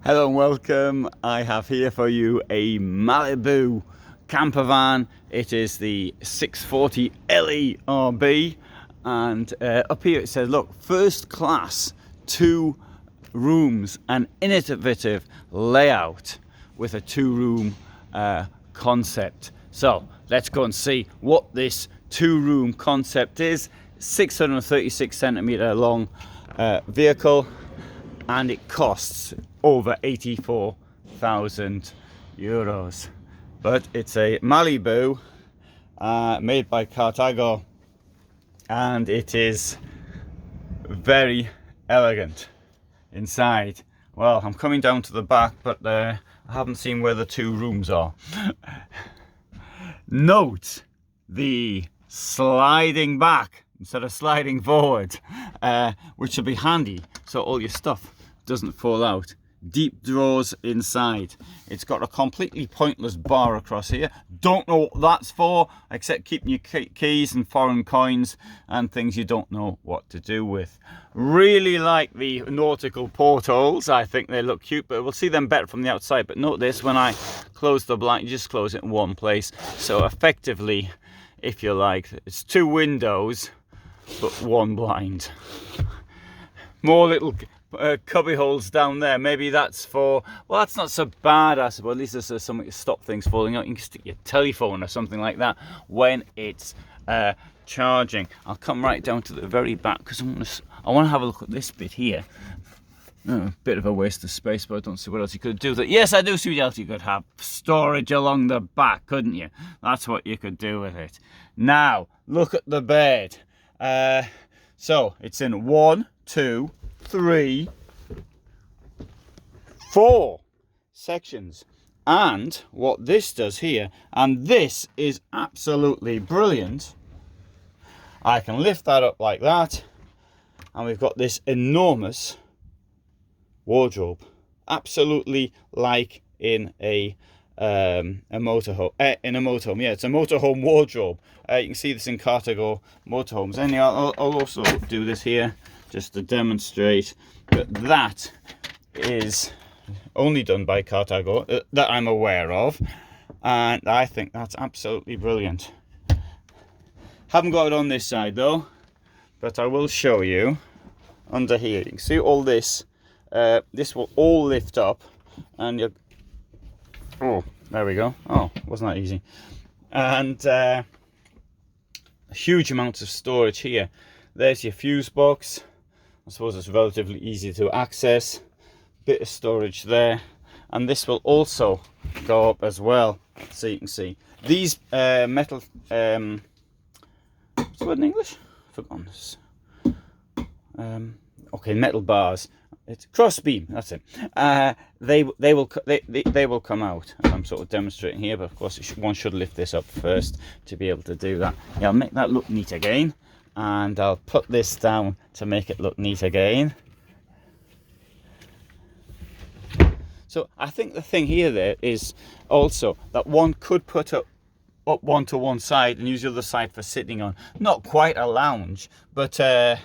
Hello and welcome. I have here for you a Malibu camper van. It is the 640 LERB, and up here it says, look, first class, 2 rooms, an innovative layout with a 2-room concept. So let's go and see what this 2-room concept is. 636 centimeter long vehicle, and it costs over 84,000 euros. But it's a Malibu made by Carthago, and it is very elegant inside. Well, I'm coming down to the back, but I haven't seen where the 2 rooms are. Note the sliding back instead of sliding forward, which will be handy so all your stuff doesn't fall out. Deep drawers inside. It's got a completely pointless bar across here. Don't know what that's for, except keeping your keys and foreign coins and things you don't know what to do with. Really like the nautical portholes. I think they look cute, but we'll see them better from the outside. But note this, when I close the blind, you just close it in one place. So effectively, if you like, it's 2 windows but 1 blind. More little cubby holes down there. Maybe that's for, well, that's not so bad, I suppose. At least there's something to stop things falling out. You can stick your telephone or something like that when it's charging. I'll come right down to the very back because I want to have a look at this bit here. A bit of a waste of space, but I don't see what else you could do with it. Yes, I do see what else you could have. Storage along the back, couldn't you? That's what you could do with it. Now, look at the bed. So it's in 1, 2, 3, 4 sections. And what this does here, and this is absolutely brilliant, I can lift that up like that, and we've got this enormous wardrobe, absolutely like in a motorhome. Yeah, it's a motorhome wardrobe. You can see this in Carthago motorhomes. Anyway, I'll also do this here just to demonstrate that that is only done by Carthago that I'm aware of, and I think that's absolutely brilliant. Haven't got it on this side though, but I will show you under here. You can see all this. This will all lift up, and you. Oh, there we go. Oh, wasn't that easy? And huge amounts of storage here. There's your fuse box. I suppose it's relatively easy to access. Bit of storage there, and this will also go up as well, so you can see these metal. What's the word in English? I've forgotten this. Okay, metal bars. It's cross beam. That's it. They will come out. I'm sort of demonstrating here, but of course one should lift this up first to be able to do that. Yeah, I'll make that look neat again, and I'll put this down to make it look neat again. So I think the thing here there is also that one could put up one to one side and use the other side for sitting on. Not quite a lounge, but it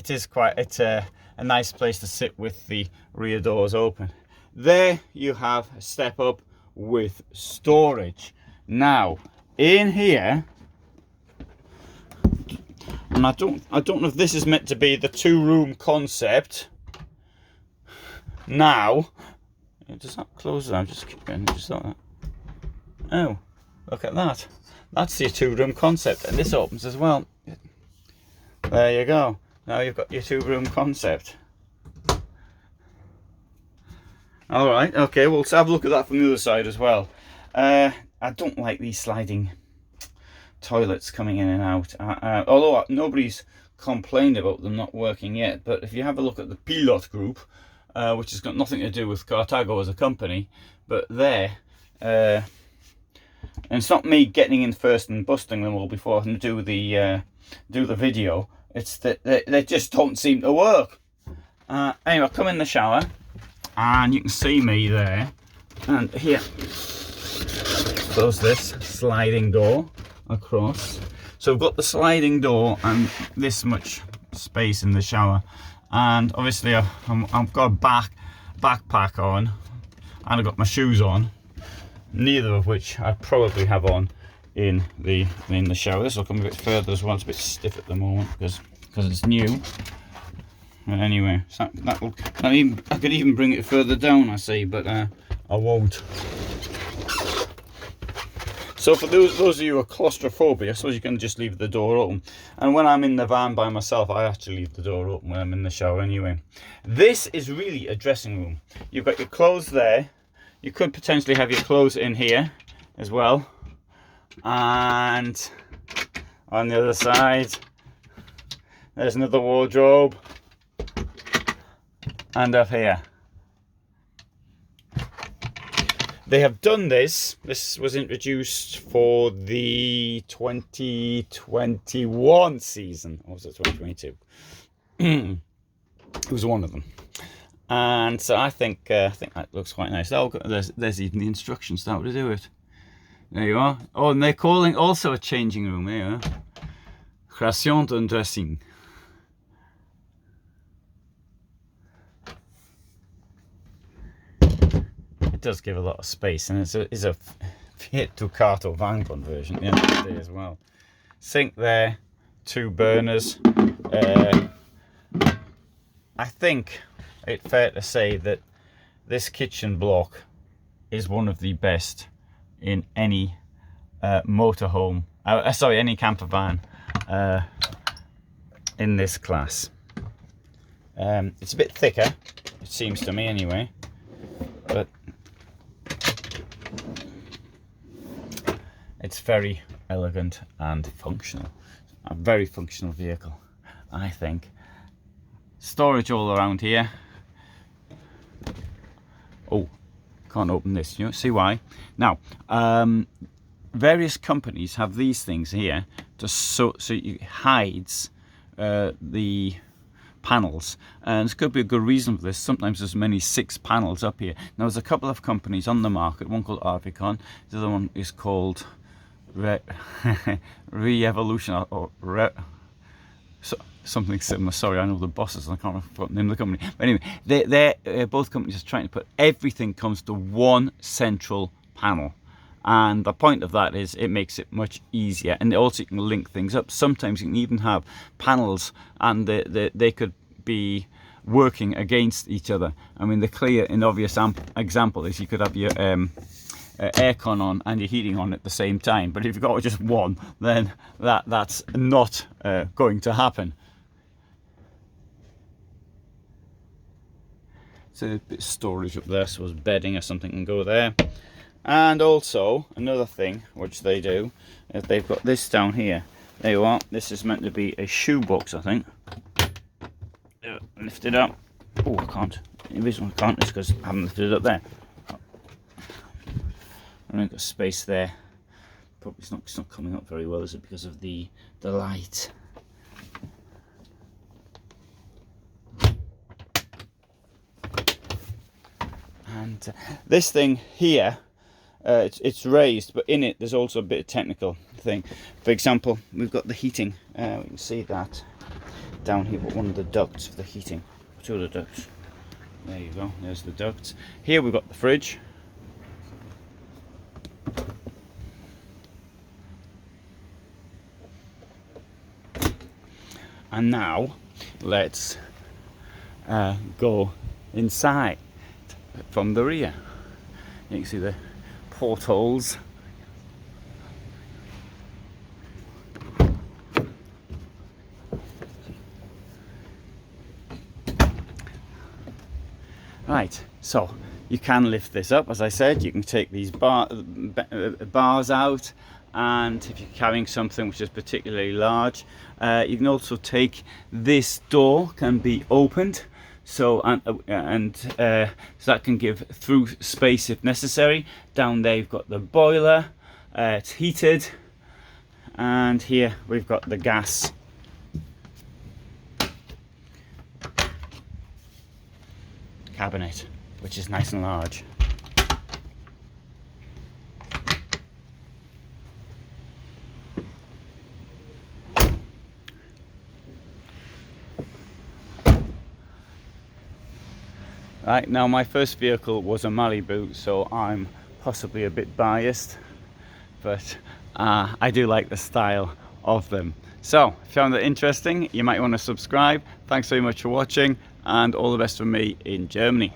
is quite a nice place to sit with the rear doors open. There you have a step up with storage. Now in here, and I don't know if this is meant to be the 2-room concept. Now, does that close? I'm just kidding. Just like that. Oh, look at that. That's your 2-room concept, and this opens as well. There you go. Now you've got your 2-room concept. All right. Okay. Well, let's have a look at that from the other side as well. I don't like these sliding toilets coming in and out. Although nobody's complained about them not working yet. But if you have a look at the Pilot group, which has got nothing to do with Carthago as a company, but there, and it's not me getting in first and busting them all before I can do the video. It's that they just don't seem to work. Anyway, come in the shower, and you can see me there, and here, close this sliding door across. So we've got the sliding door and this much space in the shower, and obviously I've got a backpack on, and I've got my shoes on, neither of which I'd probably have on in the shower. This will come a bit further as well. It's a bit stiff at the moment because it's new. But anyway, so I could even bring it further down, I see, but I won't. So for those of you who are claustrophobic, I suppose you can just leave the door open. And when I'm in the van by myself, I actually leave the door open when I'm in the shower anyway. This is really a dressing room. You've got your clothes there. You could potentially have your clothes in here as well. And on the other side, there's another wardrobe. And up here. They have done this. This was introduced for the 2021 season. Or was it 2022? It was one of them. And so I think that looks quite nice. Oh, there's even the instructions how to do it. There you are. Oh, and they're calling also a changing room. There you are. Création d'un dressing. It does give a lot of space, and it's a Fiat Ducato van conversion at the end of the day as well. Sink there, 2 burners. I think it's fair to say that this kitchen block is one of the best in any motorhome. Sorry, any camper van in this class. It's a bit thicker, it seems to me anyway, but it's very elegant and functional. A very functional vehicle, I think. Storage all around here. Oh, can't open this, you know, see why? Now, various companies have these things here to so it hides the panels, and there could be a good reason for this. Sometimes there's as many 6 panels up here. Now there's a couple of companies on the market, one called Arvicon, the other one is called Re-Evolution or something similar. Sorry, I know the bosses, I can't remember the name of the company. But anyway, they're both companies are trying to put everything comes to one central panel. And the point of that is it makes it much easier, and also you can link things up. Sometimes you can even have panels and they could be working against each other. I mean, the clear and obvious example is you could have your aircon on and your heating on at the same time, but if you've got just one, then that's not going to happen. So a bit of storage up there, so bedding or something can go there. And also another thing which they do is they've got this down here. There you are. This is meant to be a shoebox, I think. Lift it up. Oh, I can't. The reason I can't is because I haven't lifted it up there. And I've got space there. Probably it's not coming up very well, is it? Because of the light. And this thing here. It's raised, but in it there's also a bit of technical thing. For example, we've got the heating. We can see that down here, but one of the ducts for the heating. 2 of the ducts. There you go. There's the ducts. Here we've got the fridge. And now let's go inside from the rear. You can see the portholes. Right, so you can lift this up, as I said. You can take these bars out, and if you're carrying something which is particularly large, you can also take this door, can be opened. So so that can give through space if necessary. Down there you've got the boiler, it's heated, and here we've got the gas. Cabinet, which is nice and large. Right, now my first vehicle was a Malibu, so I'm possibly a bit biased, but I do like the style of them. So if you found that interesting, you might want to subscribe. Thanks very much for watching, and all the best from me in Germany.